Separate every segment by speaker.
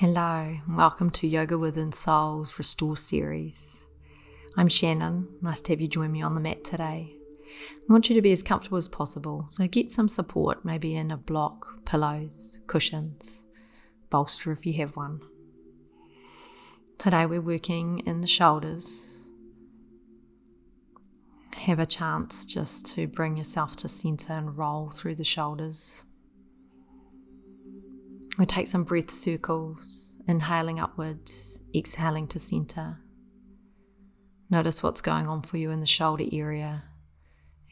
Speaker 1: Hello, and welcome to Yoga Within Soul's Restore series. I'm Shannon. Nice to have you join me on the mat today. I want you to be as comfortable as possible, so get some support, maybe in a block, pillows, cushions, bolster if you have one. Today we're working in the shoulders. Have a chance just to bring yourself to center and roll through the shoulders. We take some breath circles, inhaling upwards, exhaling to center. Notice what's going on for you in the shoulder area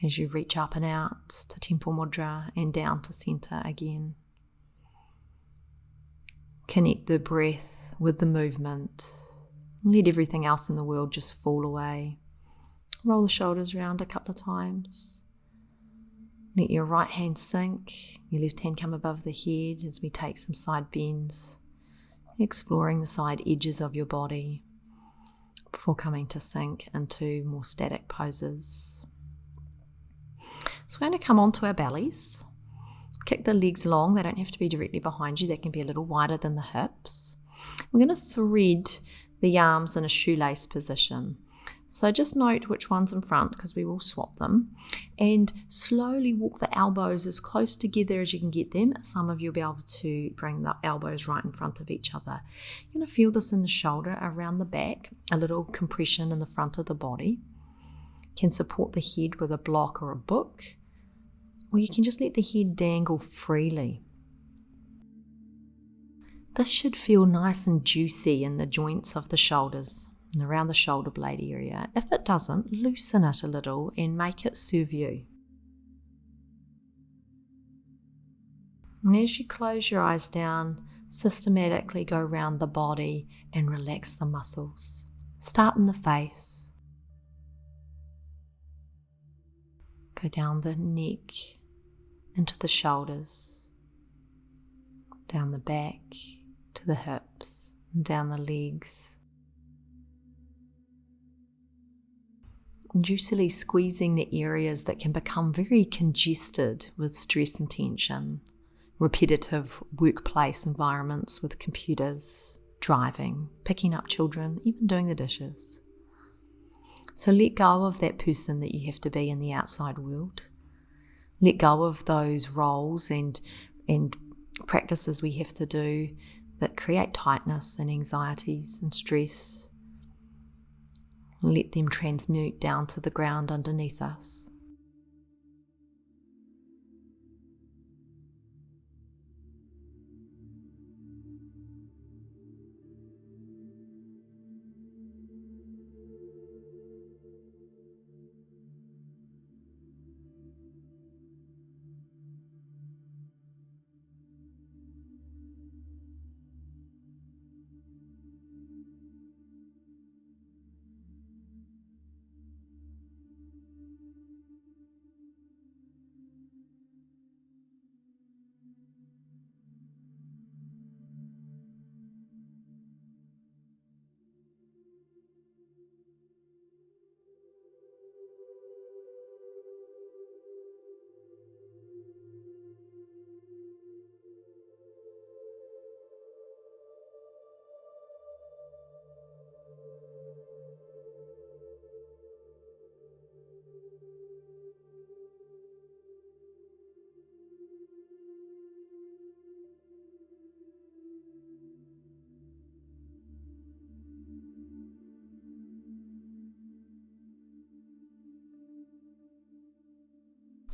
Speaker 1: as you reach up and out to Temple Mudra and down to center again. Connect the breath with the movement. Let everything else in the world just fall away. Roll the shoulders around a couple of times. Let your right hand sink, your left hand come above the head as we take some side bends, exploring the side edges of your body before coming to sink into more static poses. So we're going to come onto our bellies, kick the legs long. They don't have to be directly behind you, they can be a little wider than the hips. We're going to thread the arms in a shoelace position. So just note which one's in front because we will swap them, and slowly walk the elbows as close together as you can get them. Some of you will be able to bring the elbows right in front of each other. You're going to feel this in the shoulder, around the back, a little compression in the front of the body. You can support the head with a block or a book, or you can just let the head dangle freely. This should feel nice and juicy in the joints of the shoulders and around the shoulder blade area. If it doesn't, loosen it a little and make it serve you. And as you close your eyes down, systematically go around the body and relax the muscles. Start in the face. Go down the neck, into the shoulders, down the back, to the hips, and down the legs. Juicily squeezing the areas that can become very congested with stress and tension, repetitive workplace environments with computers, driving, picking up children, even doing the dishes. So let go of that person that you have to be in the outside world. Let go of those roles and practices we have to do that create tightness and anxieties and stress. Let them transmute down to the ground underneath us.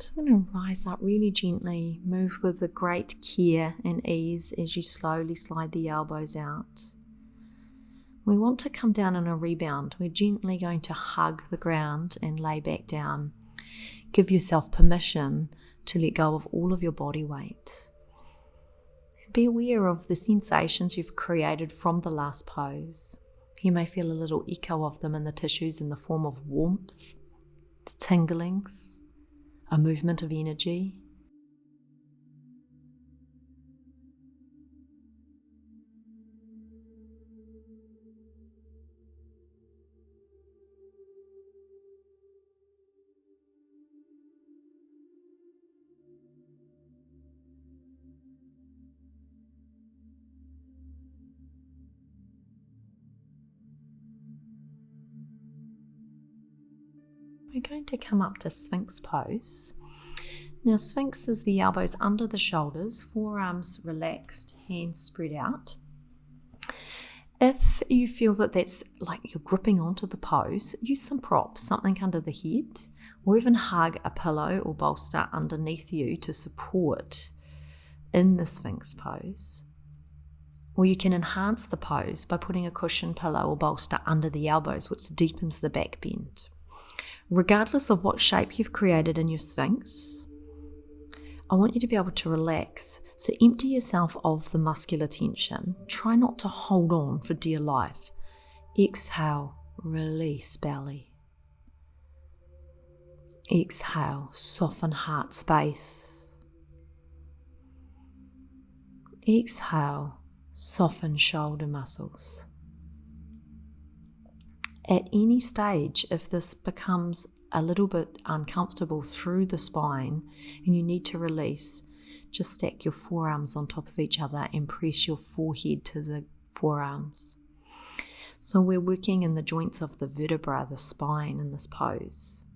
Speaker 1: So I'm going to rise up really gently, move with a great care and ease as you slowly slide the elbows out. We want to come down in a rebound. We're gently going to hug the ground and lay back down. Give yourself permission to let go of all of your body weight. Be aware of the sensations you've created from the last pose. You may feel a little echo of them in the tissues in the form of warmth, tinglings, a movement of energy. We're going to come up to Sphinx pose. Now, Sphinx is the elbows under the shoulders, forearms relaxed, hands spread out. If you feel that that's like you're gripping onto the pose, use some props, something under the head, or even hug a pillow or bolster underneath you to support in the Sphinx pose. Or you can enhance the pose by putting a cushion, pillow, or bolster under the elbows, which deepens the back bend. Regardless of what shape you've created in your Sphinx, I want you to be able to relax. So empty yourself of the muscular tension. Try not to hold on for dear life. Exhale, release belly. Exhale, soften heart space. Exhale, soften shoulder muscles. At any stage, if this becomes a little bit uncomfortable through the spine and you need to release, just stack your forearms on top of each other and press your forehead to the forearms. So we're working in the joints of the vertebra, the spine in this pose.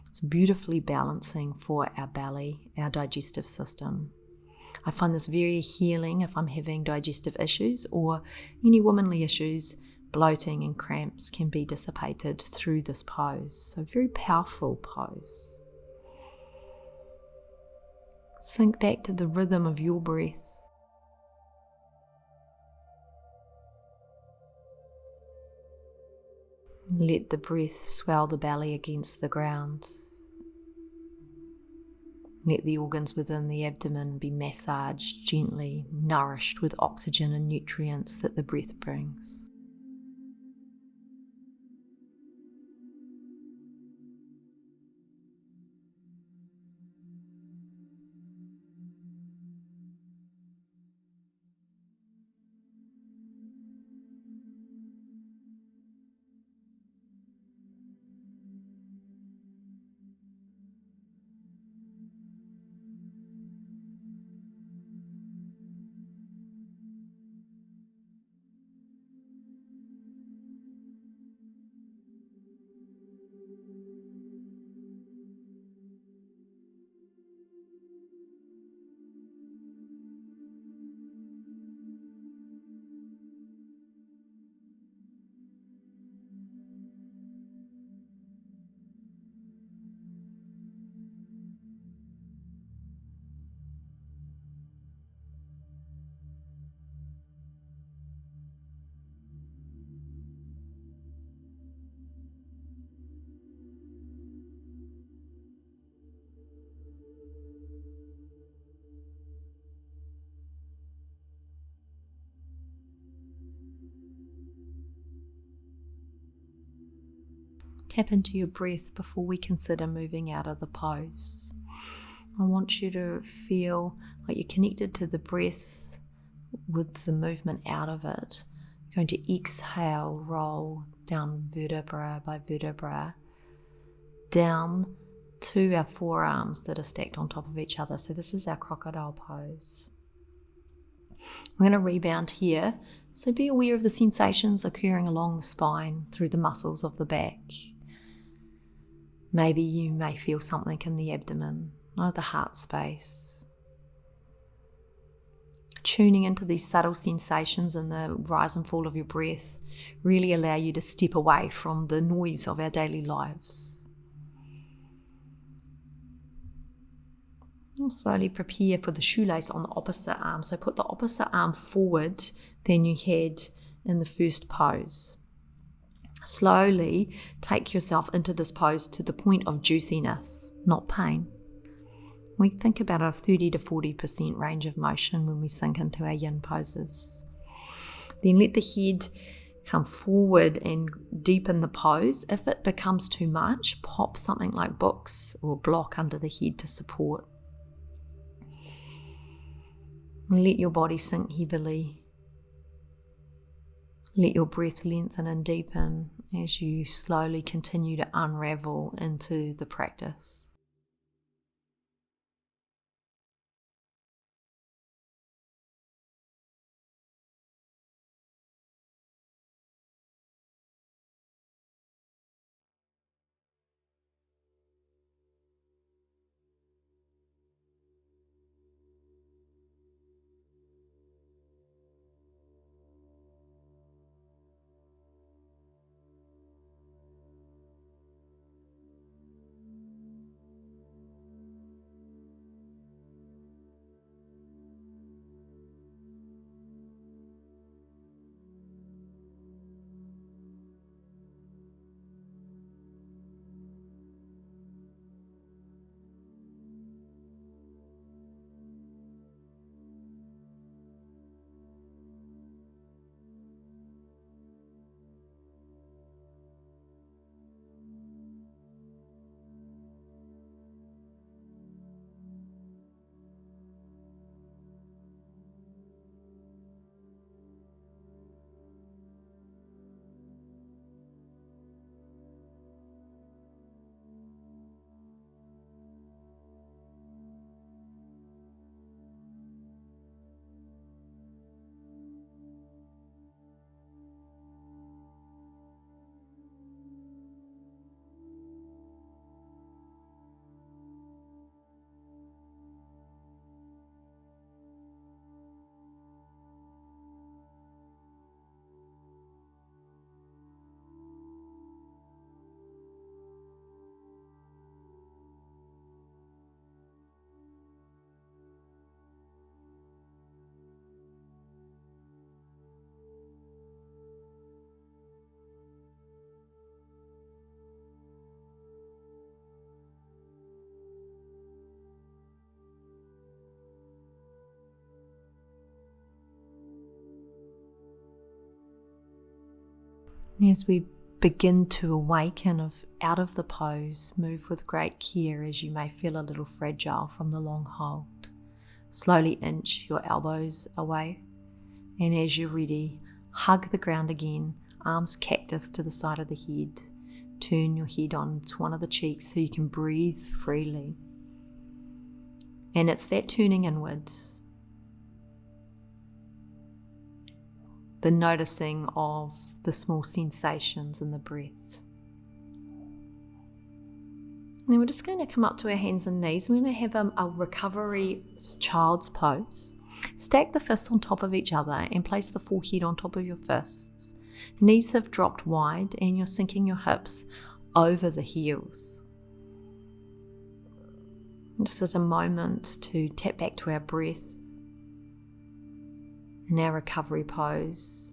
Speaker 1: It's beautifully balancing for our belly, our digestive system. I find this very healing if I'm having digestive issues or any womanly issues. Bloating and cramps can be dissipated through this pose. So very powerful pose. Sink back to the rhythm of your breath. Let the breath swell the belly against the ground. Let the organs within the abdomen be massaged gently, nourished with oxygen and nutrients that the breath brings. Tap into your breath before we consider moving out of the pose. I want you to feel like you're connected to the breath with the movement out of it. You're going to exhale, roll down vertebra by vertebra, down to our forearms that are stacked on top of each other. So this is our crocodile pose. We're going to rebound here. So be aware of the sensations occurring along the spine through the muscles of the back. Maybe you may feel something in the abdomen or the heart space. Tuning into these subtle sensations and the rise and fall of your breath really allow you to step away from the noise of our daily lives. We'll slowly prepare for the shoelace on the opposite arm. So put the opposite arm forward than you had in the first pose. Slowly take yourself into this pose to the point of juiciness, not pain. We think about a 30 to 40% range of motion when we sink into our yin poses. Then let the head come forward and deepen the pose. If it becomes too much, pop something like books or block under the head to support. Let your body sink heavily. Let your breath lengthen and deepen as you slowly continue to unravel into the practice. As we begin to awaken out of the pose, move with great care as you may feel a little fragile from the long hold. Slowly inch your elbows away, and as you're ready, hug the ground again, arms cactus to the side of the head. Turn your head onto one of the cheeks so you can breathe freely. And it's that turning inward, the noticing of the small sensations in the breath. Now we're just going to come up to our hands and knees. We're going to have a recovery child's pose. Stack the fists on top of each other and place the forehead on top of your fists. Knees have dropped wide and you're sinking your hips over the heels. Just as a moment to tap back to our breath in our recovery pose.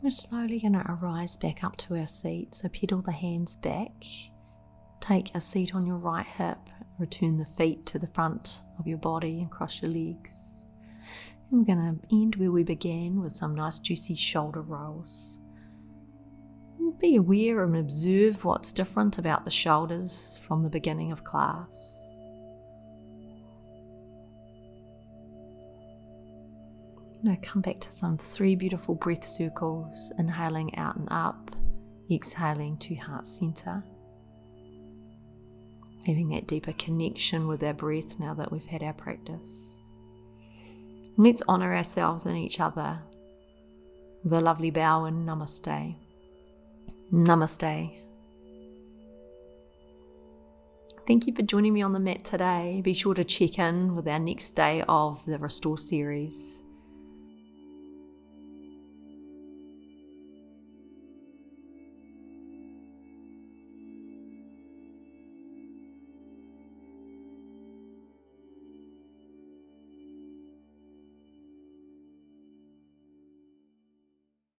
Speaker 1: We're slowly going to arise back up to our seat, so pedal the hands back, take a seat on your right hip, return the feet to the front of your body and cross your legs. And we're going to end where we began with some nice juicy shoulder rolls. And be aware and observe what's different about the shoulders from the beginning of class. Now come back to some 3 beautiful breath circles, inhaling out and up, exhaling to heart center. Having that deeper connection with our breath now that we've had our practice. Let's honor ourselves and each other with a lovely bow and Namaste. Namaste. Thank you for joining me on the mat today. Be sure to check in with our next day of the Restore series.